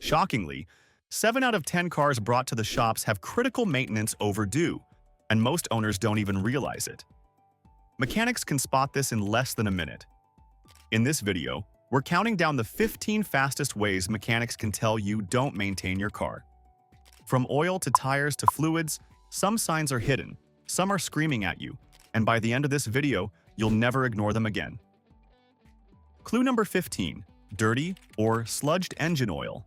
Shockingly, 7 out of 10 cars brought to the shops have critical maintenance overdue, and most owners don't even realize it. Mechanics can spot this in less than a minute. In this video, we're counting down the 15 fastest ways mechanics can tell you don't maintain your car. From oil to tires to fluids, some signs are hidden, some are screaming at you, and by the end of this video, you'll never ignore them again. Clue number 15. Dirty or sludged engine oil.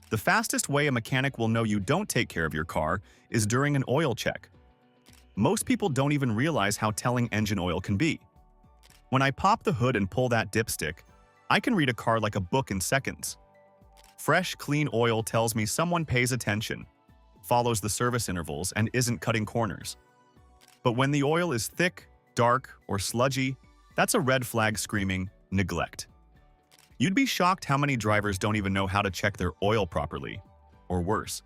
The fastest way a mechanic will know you don't take care of your car is during an oil check. Most people don't even realize how telling engine oil can be. When I pop the hood and pull that dipstick, I can read a car like a book in seconds. Fresh, clean oil tells me someone pays attention, follows the service intervals, and isn't cutting corners. But when the oil is thick, dark, or sludgy, that's a red flag screaming neglect. You'd be shocked how many drivers don't even know how to check their oil properly. Or worse,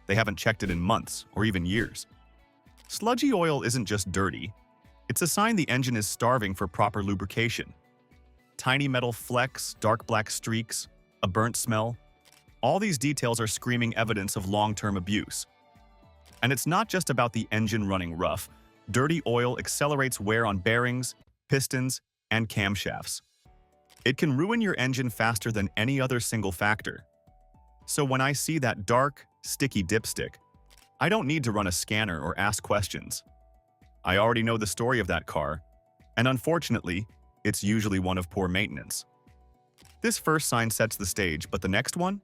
they haven't checked it in months or even years. Sludgy oil isn't just dirty. It's a sign the engine is starving for proper lubrication. Tiny metal flecks, dark black streaks, a burnt smell. All these details are screaming evidence of long-term abuse. And it's not just about the engine running rough. Dirty oil accelerates wear on bearings, pistons, and camshafts. It can ruin your engine faster than any other single factor. So when I see that dark, sticky dipstick, I don't need to run a scanner or ask questions. I already know the story of that car, and unfortunately, it's usually one of poor maintenance. This first sign sets the stage, but the next one?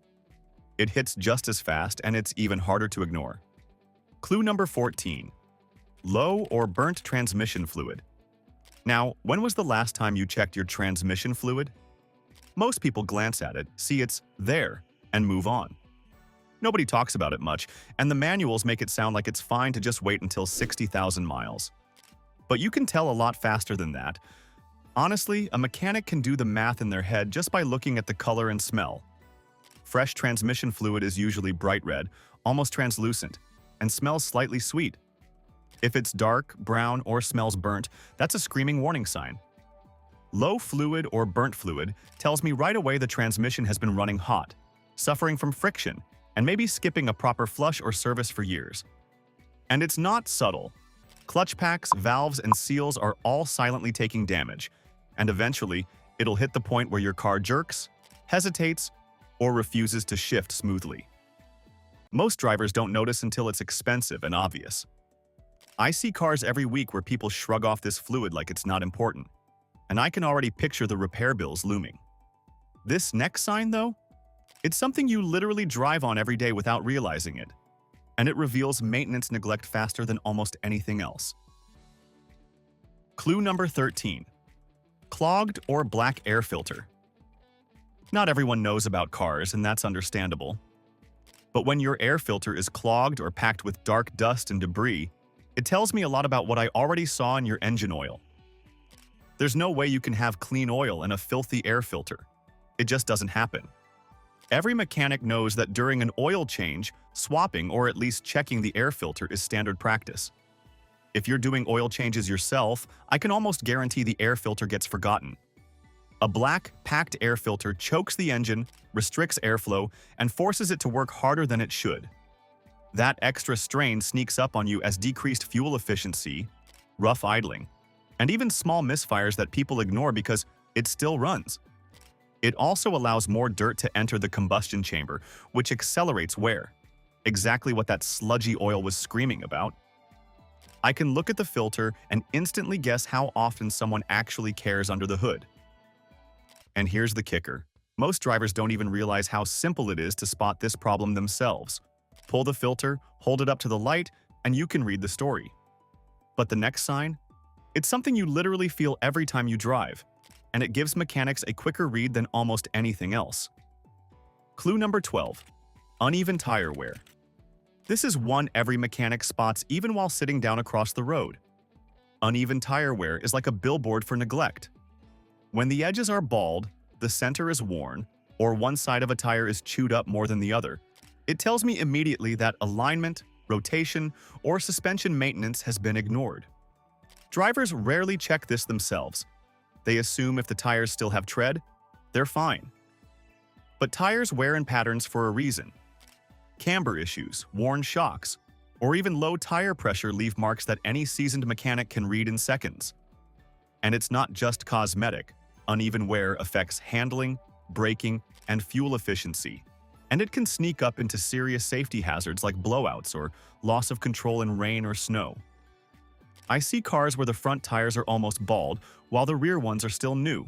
It hits just as fast, and it's even harder to ignore. Clue number 14. Low or burnt transmission fluid. Now, when was the last time you checked your transmission fluid? Most people glance at it, see it's there, and move on. Nobody talks about it much, and the manuals make it sound like it's fine to just wait until 60,000 miles. But you can tell a lot faster than that. Honestly, a mechanic can do the math in their head just by looking at the color and smell. Fresh transmission fluid is usually bright red, almost translucent, and smells slightly sweet. If it's dark, brown, or smells burnt, that's a screaming warning sign. Low fluid or burnt fluid tells me right away the transmission has been running hot, suffering from friction, and maybe skipping a proper flush or service for years. And it's not subtle. Clutch packs, valves, and seals are all silently taking damage, and eventually, it'll hit the point where your car jerks, hesitates, or refuses to shift smoothly. Most drivers don't notice until it's expensive and obvious. I see cars every week where people shrug off this fluid like it's not important, and I can already picture the repair bills looming. This next sign, though? It's something you literally drive on every day without realizing it, and it reveals maintenance neglect faster than almost anything else. Clue number 13. Clogged or black air filter. Not everyone knows about cars, and that's understandable. But when your air filter is clogged or packed with dark dust and debris, it tells me a lot about what I already saw in your engine oil. There's no way you can have clean oil in a filthy air filter. It just doesn't happen. Every mechanic knows that during an oil change, swapping or at least checking the air filter is standard practice. If you're doing oil changes yourself, I can almost guarantee the air filter gets forgotten. A black, packed air filter chokes the engine, restricts airflow, and forces it to work harder than it should. That extra strain sneaks up on you as decreased fuel efficiency, rough idling, and even small misfires that people ignore because it still runs. It also allows more dirt to enter the combustion chamber, which accelerates wear. Exactly what that sludgy oil was screaming about. I can look at the filter and instantly guess how often someone actually cares under the hood. And here's the kicker. Most drivers don't even realize how simple it is to spot this problem themselves. Pull the filter, hold it up to the light, and you can read the story. But the next sign? It's something you literally feel every time you drive, and it gives mechanics a quicker read than almost anything else. Clue number 12. Uneven tire wear. This is one every mechanic spots even while sitting down across the road. Uneven tire wear is like a billboard for neglect. When the edges are bald, the center is worn, or one side of a tire is chewed up more than the other, it tells me immediately that alignment, rotation, or suspension maintenance has been ignored. Drivers rarely check this themselves. They assume if the tires still have tread, they're fine. But tires wear in patterns for a reason. Camber issues, worn shocks, or even low tire pressure leave marks that any seasoned mechanic can read in seconds. And it's not just cosmetic. Uneven wear affects handling, braking, and fuel efficiency. And it can sneak up into serious safety hazards like blowouts or loss of control in rain or snow. I see cars where the front tires are almost bald, while the rear ones are still new.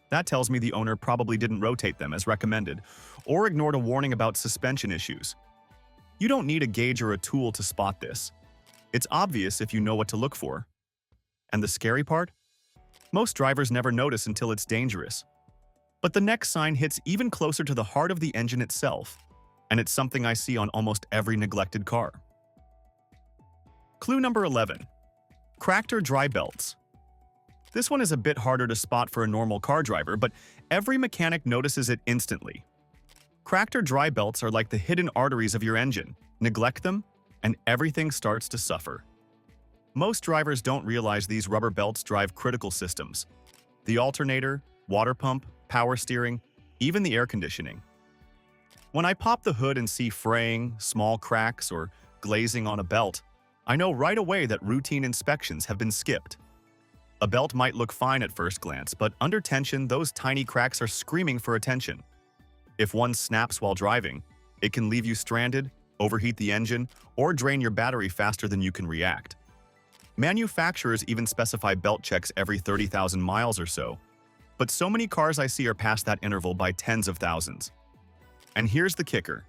That tells me the owner probably didn't rotate them as recommended, or ignored a warning about suspension issues. You don't need a gauge or a tool to spot this. It's obvious if you know what to look for. And the scary part? Most drivers never notice until it's dangerous. But the next sign hits even closer to the heart of the engine itself, and it's something I see on almost every neglected car. Clue number 11. Cracked or dry belts. This one is a bit harder to spot for a normal car driver, but every mechanic notices it instantly. Cracked or dry belts are like the hidden arteries of your engine. Neglect them, and everything starts to suffer. Most drivers don't realize these rubber belts drive critical systems: the alternator, water pump, power steering, even the air conditioning. When I pop the hood and see fraying, small cracks, or glazing on a belt, I know right away that routine inspections have been skipped. A belt might look fine at first glance, but under tension, those tiny cracks are screaming for attention. If one snaps while driving, it can leave you stranded, overheat the engine, or drain your battery faster than you can react. Manufacturers even specify belt checks every 30,000 miles or so, but so many cars I see are past that interval by tens of thousands. And here's the kicker.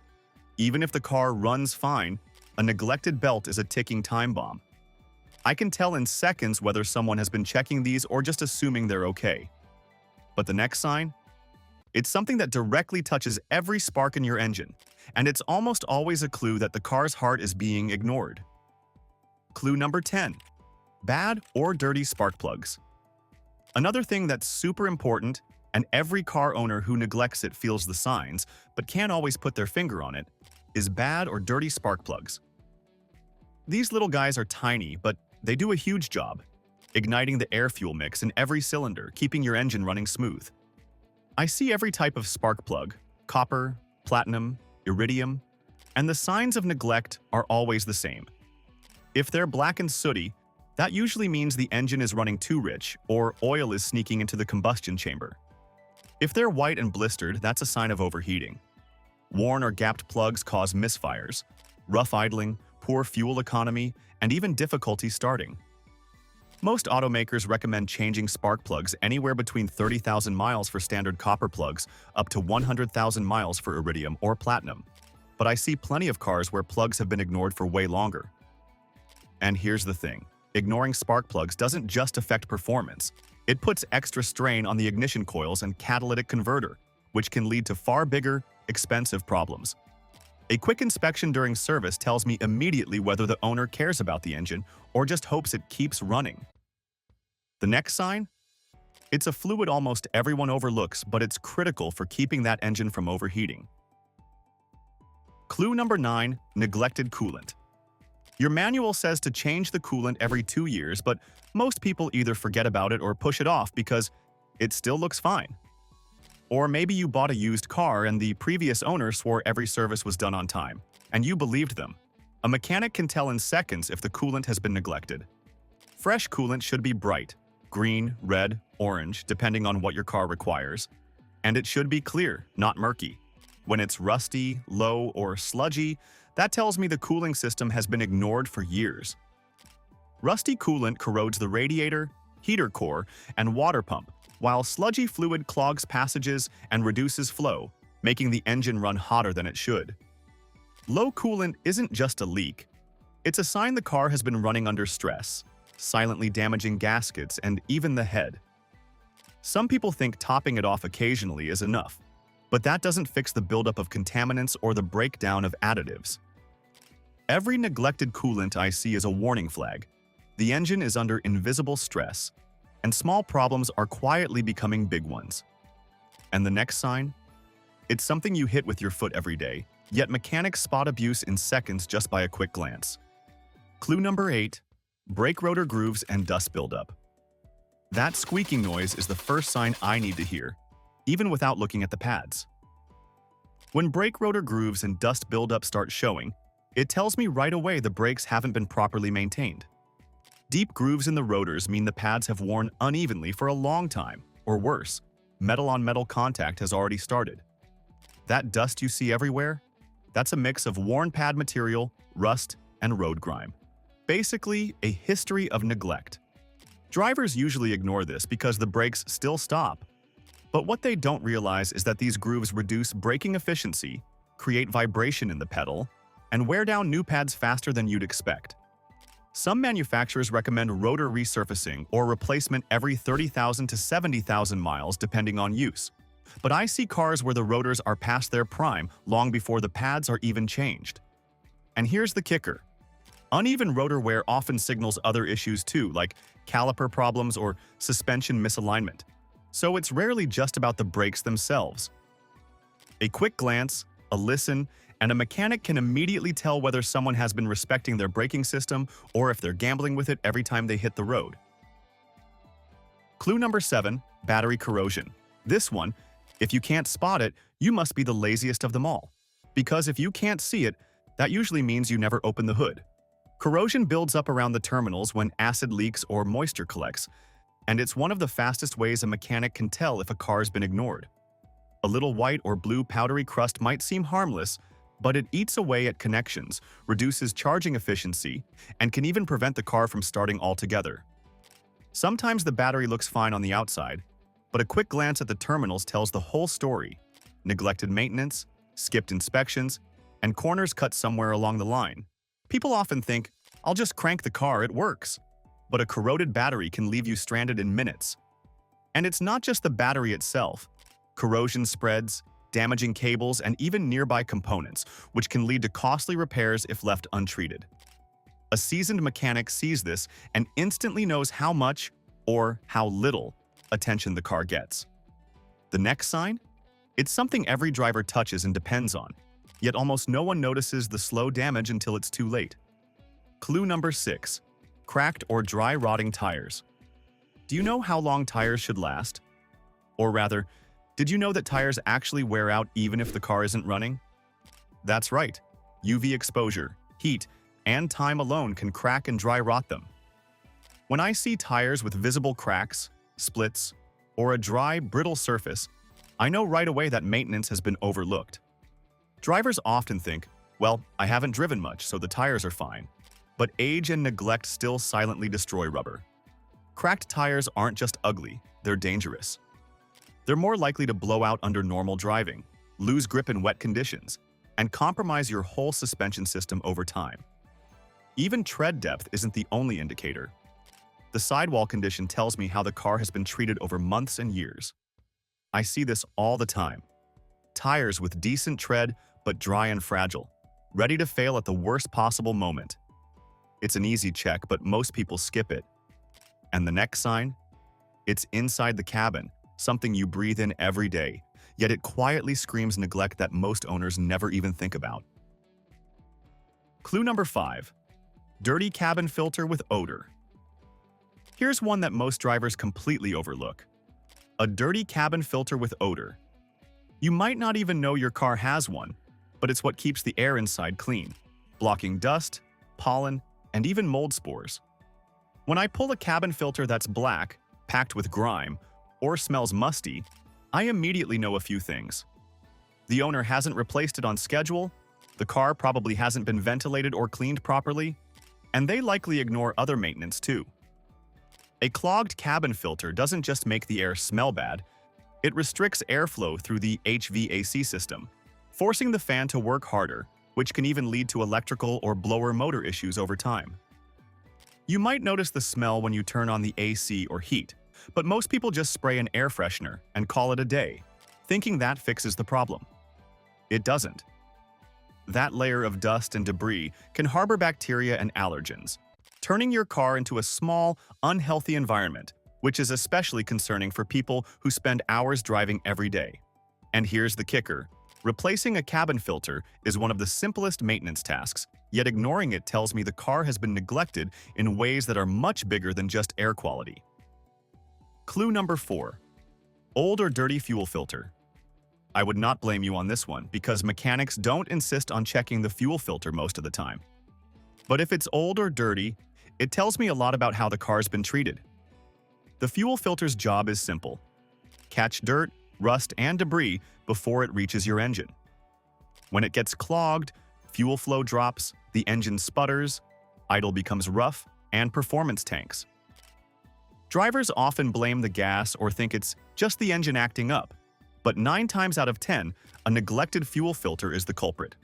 Even if the car runs fine, a neglected belt is a ticking time bomb. I can tell in seconds whether someone has been checking these or just assuming they're okay. But the next sign? It's something that directly touches every spark in your engine, and it's almost always a clue that the car's heart is being ignored. Clue number 10. Bad or dirty spark plugs. Another thing that's super important, and every car owner who neglects it feels the signs, but can't always put their finger on it, is bad or dirty spark plugs. These little guys are tiny, but they do a huge job, igniting the air-fuel mix in every cylinder, keeping your engine running smooth. I see every type of spark plug: copper, platinum, iridium, and the signs of neglect are always the same. If they're black and sooty, that usually means the engine is running too rich or oil is sneaking into the combustion chamber. If they're white and blistered, that's a sign of overheating. Worn or gapped plugs cause misfires, rough idling, poor fuel economy, and even difficulty starting. Most automakers recommend changing spark plugs anywhere between 30,000 miles for standard copper plugs up to 100,000 miles for iridium or platinum. But I see plenty of cars where plugs have been ignored for way longer. And here's the thing. Ignoring spark plugs doesn't just affect performance. It puts extra strain on the ignition coils and catalytic converter, which can lead to far bigger, expensive problems. A quick inspection during service tells me immediately whether the owner cares about the engine or just hopes it keeps running. The next sign? It's a fluid almost everyone overlooks, but it's critical for keeping that engine from overheating. Clue number 9. Neglected coolant. Your manual says to change the coolant every 2 years, but most people either forget about it or push it off because it still looks fine. Or maybe you bought a used car and the previous owner swore every service was done on time, and you believed them. A mechanic can tell in seconds if the coolant has been neglected. Fresh coolant should be bright, green, red, orange, depending on what your car requires. And it should be clear, not murky. When it's rusty, low, or sludgy, that tells me the cooling system has been ignored for years. Rusty coolant corrodes the radiator, heater core, and water pump, while sludgy fluid clogs passages and reduces flow, making the engine run hotter than it should. Low coolant isn't just a leak. It's a sign the car has been running under stress, silently damaging gaskets and even the head. Some people think topping it off occasionally is enough, but that doesn't fix the buildup of contaminants or the breakdown of additives. Every neglected coolant I see is a warning flag. The engine is under invisible stress, and small problems are quietly becoming big ones. And the next sign? It's something you hit with your foot every day, yet mechanics spot abuse in seconds just by a quick glance. Clue number 8. Brake rotor grooves and dust buildup. That squeaking noise is the first sign I need to hear, even without looking at the pads. When brake rotor grooves and dust buildup start showing, it tells me right away the brakes haven't been properly maintained. Deep grooves in the rotors mean the pads have worn unevenly for a long time, or worse, metal-on-metal contact has already started. That dust you see everywhere? That's a mix of worn pad material, rust, and road grime. Basically, a history of neglect. Drivers usually ignore this because the brakes still stop. But what they don't realize is that these grooves reduce braking efficiency, create vibration in the pedal, and wear down new pads faster than you'd expect. Some manufacturers recommend rotor resurfacing or replacement every 30,000 to 70,000 miles depending on use. But I see cars where the rotors are past their prime long before the pads are even changed. And here's the kicker. Uneven rotor wear often signals other issues too, like caliper problems or suspension misalignment. So it's rarely just about the brakes themselves. A quick glance, a listen, and a mechanic can immediately tell whether someone has been respecting their braking system or if they're gambling with it every time they hit the road. Clue number 7, battery corrosion. This one, if you can't spot it, you must be the laziest of them all. Because if you can't see it, that usually means you never open the hood. Corrosion builds up around the terminals when acid leaks or moisture collects, and it's one of the fastest ways a mechanic can tell if a car's been ignored. A little white or blue powdery crust might seem harmless, but it eats away at connections, reduces charging efficiency, and can even prevent the car from starting altogether. Sometimes the battery looks fine on the outside, but a quick glance at the terminals tells the whole story. Neglected maintenance, skipped inspections, and corners cut somewhere along the line. People often think, I'll just crank the car, it works. But a corroded battery can leave you stranded in minutes. And it's not just the battery itself. Corrosion spreads, damaging cables, and even nearby components, which can lead to costly repairs if left untreated. A seasoned mechanic sees this and instantly knows how much, or how little, attention the car gets. The next sign? It's something every driver touches and depends on, yet almost no one notices the slow damage until it's too late. Clue number 6. Cracked or dry rotting tires. Do you know how long tires should last? Or rather, did you know that tires actually wear out even if the car isn't running? That's right. UV exposure, heat, and time alone can crack and dry rot them. When I see tires with visible cracks, splits, or a dry, brittle surface, I know right away that maintenance has been overlooked. Drivers often think, well, I haven't driven much, so the tires are fine. But age and neglect still silently destroy rubber. Cracked tires aren't just ugly, they're dangerous. They're more likely to blow out under normal driving, lose grip in wet conditions, and compromise your whole suspension system over time. Even tread depth isn't the only indicator. The sidewall condition tells me how the car has been treated over months and years. I see this all the time. Tires with decent tread but dry and fragile, ready to fail at the worst possible moment. It's an easy check, but most people skip it. And the next sign? It's inside the cabin, something you breathe in every day, yet it quietly screams neglect that most owners never even think about. Clue number 5. Dirty cabin filter with odor. Here's one that most drivers completely overlook. A dirty cabin filter with odor. You might not even know your car has one, but it's what keeps the air inside clean, blocking dust, pollen, and even mold spores. When I pull a cabin filter that's black, packed with grime, or smells musty, I immediately know a few things. The owner hasn't replaced it on schedule, the car probably hasn't been ventilated or cleaned properly, and they likely ignore other maintenance too. A clogged cabin filter doesn't just make the air smell bad, it restricts airflow through the HVAC system, forcing the fan to work harder, which can even lead to electrical or blower motor issues over time. You might notice the smell when you turn on the AC or heat, but most people just spray an air freshener and call it a day, thinking that fixes the problem. It doesn't. That layer of dust and debris can harbor bacteria and allergens, turning your car into a small, unhealthy environment, which is especially concerning for people who spend hours driving every day. And here's the kicker. Replacing a cabin filter is one of the simplest maintenance tasks, yet ignoring it tells me the car has been neglected in ways that are much bigger than just air quality. Clue number 4. Old or dirty fuel filter. I would not blame you on this one because mechanics don't insist on checking the fuel filter most of the time. But if it's old or dirty, it tells me a lot about how the car's been treated. The fuel filter's job is simple: catch dirt, rust, and debris before it reaches your engine. When it gets clogged, fuel flow drops, the engine sputters, idle becomes rough, and performance tanks. Drivers often blame the gas or think it's just the engine acting up, but 9 times out of 10, a neglected fuel filter is the culprit.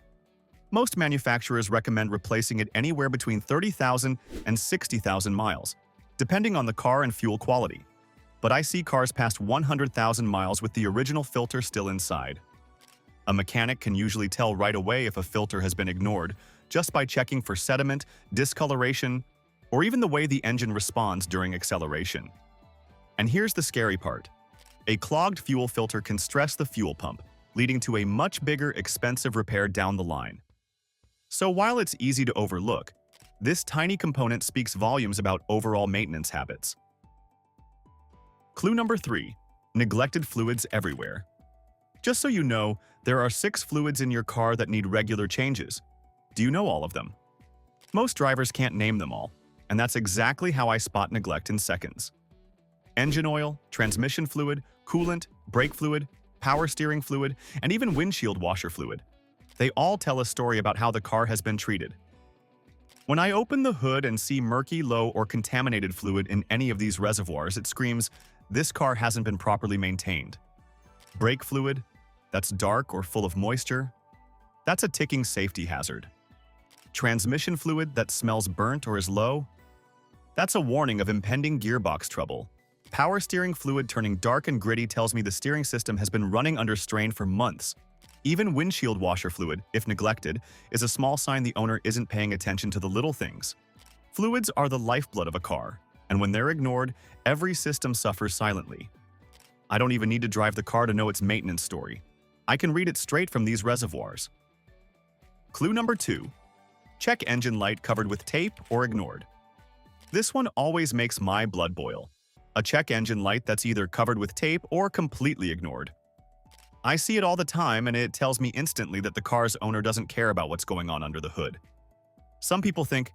Most manufacturers recommend replacing it anywhere between 30,000 and 60,000 miles, depending on the car and fuel quality. But I see cars past 100,000 miles with the original filter still inside. A mechanic can usually tell right away if a filter has been ignored just by checking for sediment, discoloration, or even the way the engine responds during acceleration. And here's the scary part. A clogged fuel filter can stress the fuel pump, leading to a much bigger, expensive repair down the line. So while it's easy to overlook, this tiny component speaks volumes about overall maintenance habits. Clue number 3. Neglected fluids everywhere. Just so you know, there are 6 fluids in your car that need regular changes. Do you know all of them? Most drivers can't name them all, and that's exactly how I spot neglect in seconds. Engine oil, transmission fluid, coolant, brake fluid, power steering fluid, and even windshield washer fluid. They all tell a story about how the car has been treated. When I open the hood and see murky, low, or contaminated fluid in any of these reservoirs, it screams, this car hasn't been properly maintained. Brake fluid, that's dark or full of moisture, that's a ticking safety hazard. Transmission fluid that smells burnt or is low, that's a warning of impending gearbox trouble. Power steering fluid turning dark and gritty tells me the steering system has been running under strain for months. Even windshield washer fluid, if neglected, is a small sign the owner isn't paying attention to the little things. Fluids are the lifeblood of a car, and when they're ignored, every system suffers silently. I don't even need to drive the car to know its maintenance story. I can read it straight from these reservoirs. Clue number 2. Check engine light covered with tape or ignored. This one always makes my blood boil. A check engine light that's either covered with tape or completely ignored. I see it all the time, and it tells me instantly that the car's owner doesn't care about what's going on under the hood. Some people think,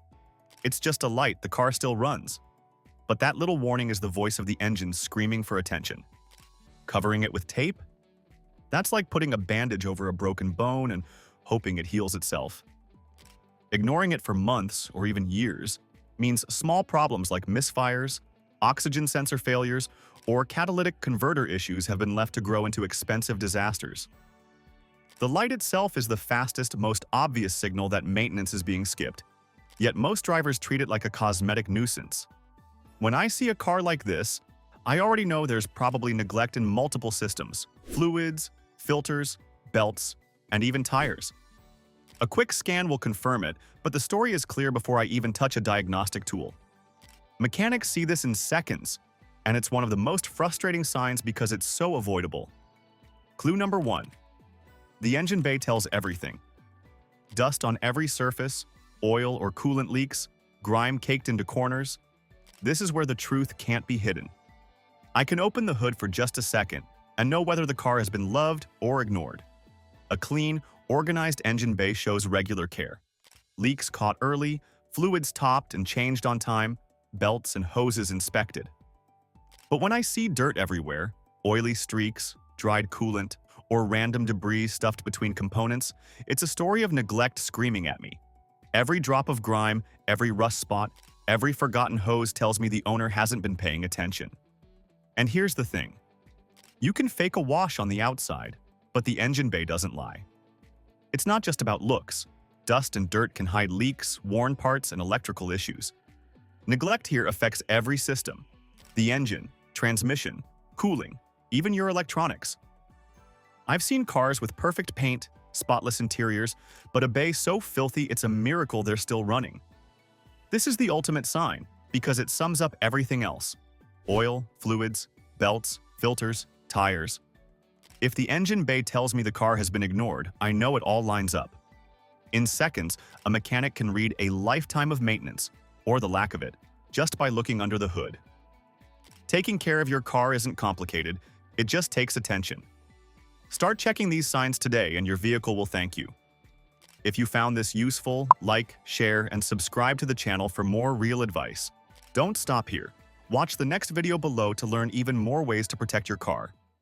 it's just a light, the car still runs. But that little warning is the voice of the engine screaming for attention. Covering it with tape? That's like putting a bandage over a broken bone and hoping it heals itself. Ignoring it for months or even years means small problems like misfires, oxygen sensor failures, or catalytic converter issues have been left to grow into expensive disasters. The light itself is the fastest, most obvious signal that maintenance is being skipped, yet most drivers treat it like a cosmetic nuisance. When I see a car like this, I already know there's probably neglect in multiple systems: fluids, filters, belts, and even tires. A quick scan will confirm it, but the story is clear before I even touch a diagnostic tool. Mechanics see this in seconds, and it's one of the most frustrating signs because it's so avoidable. Clue number 1. The engine bay tells everything. Dust on every surface, oil or coolant leaks, grime caked into corners. This is where the truth can't be hidden. I can open the hood for just a second and know whether the car has been loved or ignored. A clean, organized engine bay shows regular care. Leaks caught early, fluids topped and changed on time, belts and hoses inspected. But when I see dirt everywhere, oily streaks, dried coolant, or random debris stuffed between components, it's a story of neglect screaming at me. Every drop of grime, every rust spot, every forgotten hose tells me the owner hasn't been paying attention. And here's the thing. You can fake a wash on the outside, but the engine bay doesn't lie. It's not just about looks. Dust and dirt can hide leaks, worn parts, and electrical issues. Neglect here affects every system: the engine, transmission, cooling, even your electronics. I've seen cars with perfect paint, spotless interiors, but a bay so filthy it's a miracle they're still running. This is the ultimate sign, because it sums up everything else: oil, fluids, belts, filters, tires. If the engine bay tells me the car has been ignored, I know it all lines up. In seconds, a mechanic can read a lifetime of maintenance, or the lack of it, just by looking under the hood. Taking care of your car isn't complicated, it just takes attention. Start checking these signs today and your vehicle will thank you. If you found this useful, like, share, and subscribe to the channel for more real advice. Don't stop here. Watch the next video below to learn even more ways to protect your car.